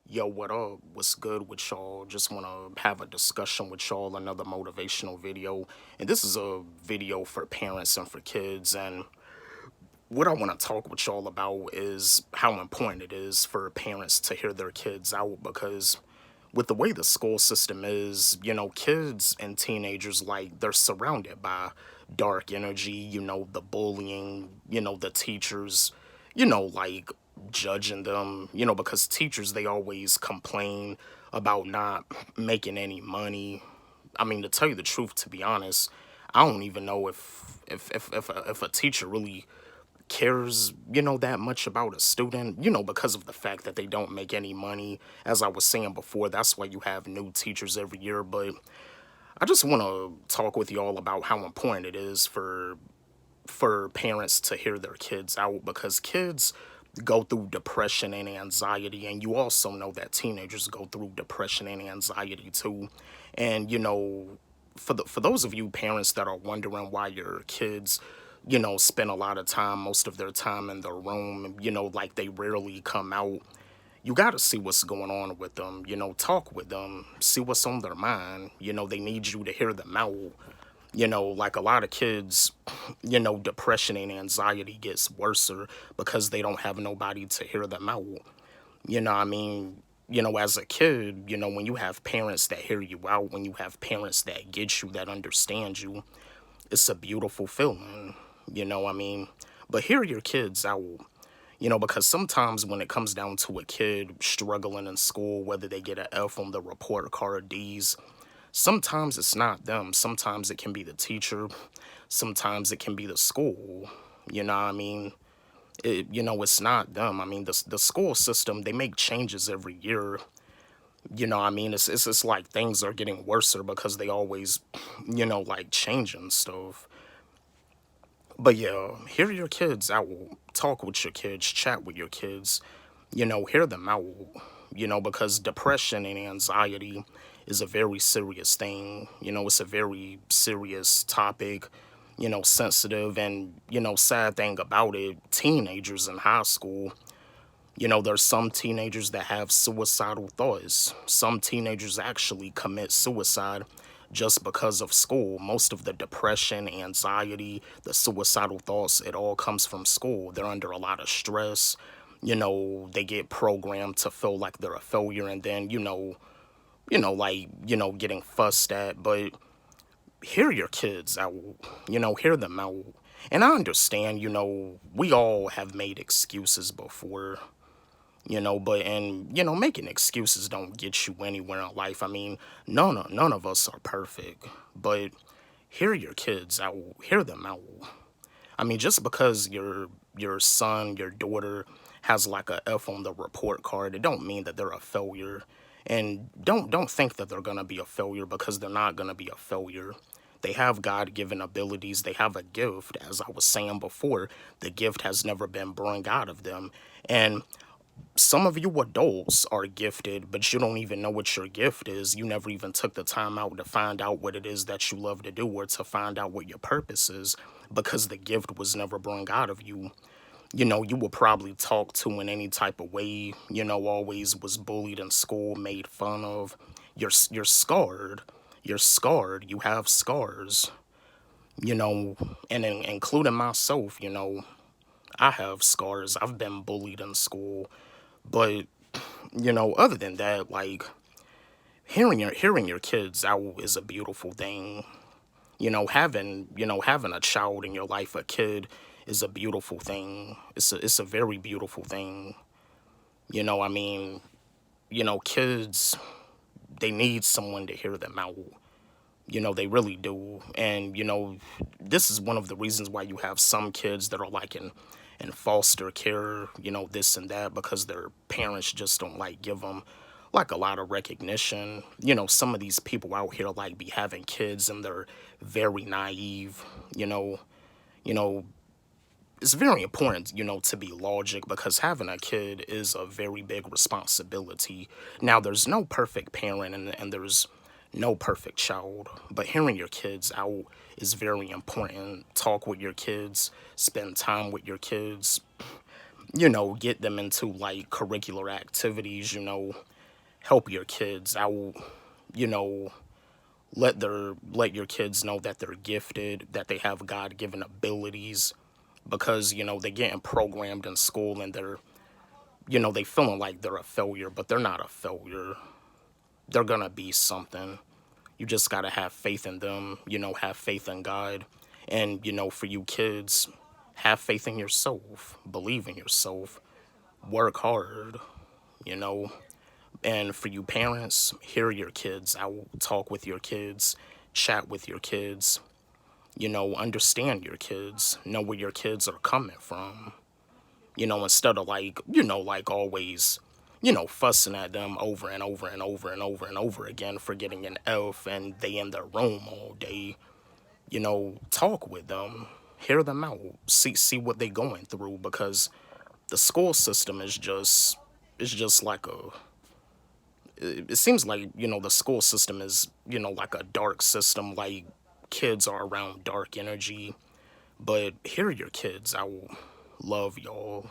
Yo, what up? What's good with y'all? Just want to have a discussion with y'all, another motivational video. And this is a video for parents and for kids. And what I want to talk with y'all about is how important it is for parents to hear their kids out because with the way the school system is, kids and teenagers, like, they're surrounded by dark energy, the bullying, the teachers, like judging them, because teachers, they always complain about not making any money. I mean, to tell you the truth, to be honest, I don't even know if a teacher really cares, that much about a student, because of the fact that they don't make any money. As I was saying before, that's why you have new teachers every year. But I just want to talk with y'all about how important it is for parents to hear their kids out because kids go through depression and anxiety, and you also know that teenagers go through depression and anxiety too. And for those of you parents that are wondering why your kids spend a lot of time, most of their time in their room, like they rarely come out, you got to see what's going on with them, talk with them, see what's on their mind. They need you to hear them out. Like a lot of kids, depression and anxiety gets worse because they don't have nobody to hear them out. I mean, as a kid, when you have parents that hear you out, when you have parents that get you, that understand you, it's a beautiful feeling. I mean, but hear your kids out, because sometimes when it comes down to a kid struggling in school, whether they get an F on the report card, D's, sometimes it's not them. Sometimes it can be the teacher. Sometimes it can be the school. What I mean? It's not them. I mean, the school system, they make changes every year. I mean? It's like things are getting worse because they always, like changing stuff. But yeah, hear your kids out, talk with your kids, chat with your kids, hear them out, because depression and anxiety is a very serious thing. It's a very serious topic, sensitive, and, sad thing about it, teenagers in high school, there's some teenagers that have suicidal thoughts. Some teenagers actually commit suicide just because of school. Most of the depression, anxiety, the suicidal thoughts, it all comes from school. They're under a lot of stress. They get programmed to feel like they're a failure and then, like, getting fussed at. But hear your kids out, hear them out. And I understand, we all have made excuses before, but and making excuses don't get you anywhere in life. I mean, none of us are perfect, but hear your kids out, hear them out. I mean, just because your son, your daughter has like a F on the report card, it don't mean that they're a failure. And don't think that they're gonna be a failure because they're not gonna be a failure. They have God-given abilities. They have a gift. As I was saying before, the gift has never been brought out of them. And some of you adults are gifted, but you don't even know what your gift is. You never even took the time out to find out what it is that you love to do or to find out what your purpose is because the gift was never brought out of you. You were probably talked to in any type of way, always was bullied in school, made fun of. You're scarred. You're scarred. You have scars, and including myself, I have scars. I've been bullied in school. But other than that, like hearing your kids out is a beautiful thing. Having a child in your life, a kid, is a beautiful thing. It's a very beautiful thing. I mean, kids, they need someone to hear them out. They really do. And this is one of the reasons why you have some kids that are like in foster care, this and that, because their parents just don't like give them like a lot of recognition. Some of these people out here like be having kids and they're very naive. you know you know it's very important, to be logic because having a kid is a very big responsibility. Now, there's no perfect parent and there's no perfect child, but hearing your kids out is very important. Talk with your kids, spend time with your kids, get them into like curricular activities, help your kids. I will, you know, let your kids know that they're gifted, that they have God-given abilities, because they're getting programmed in school and they feeling like they're a failure, but they're not a failure. They're gonna be something. You just gotta have faith in them, have faith in God. And, for you kids, have faith in yourself, believe in yourself, work hard, you know. And for you parents, hear your kids out, talk with your kids, chat with your kids, understand your kids, know where your kids are coming from, instead of like always, fussing at them over and over and over and over and over again for getting an F and they in their room all day. Talk with them, hear them out, see what they going through, because the school system is just like it seems like the school system is like a dark system, like kids are around dark energy. But hear your kids. I will love y'all.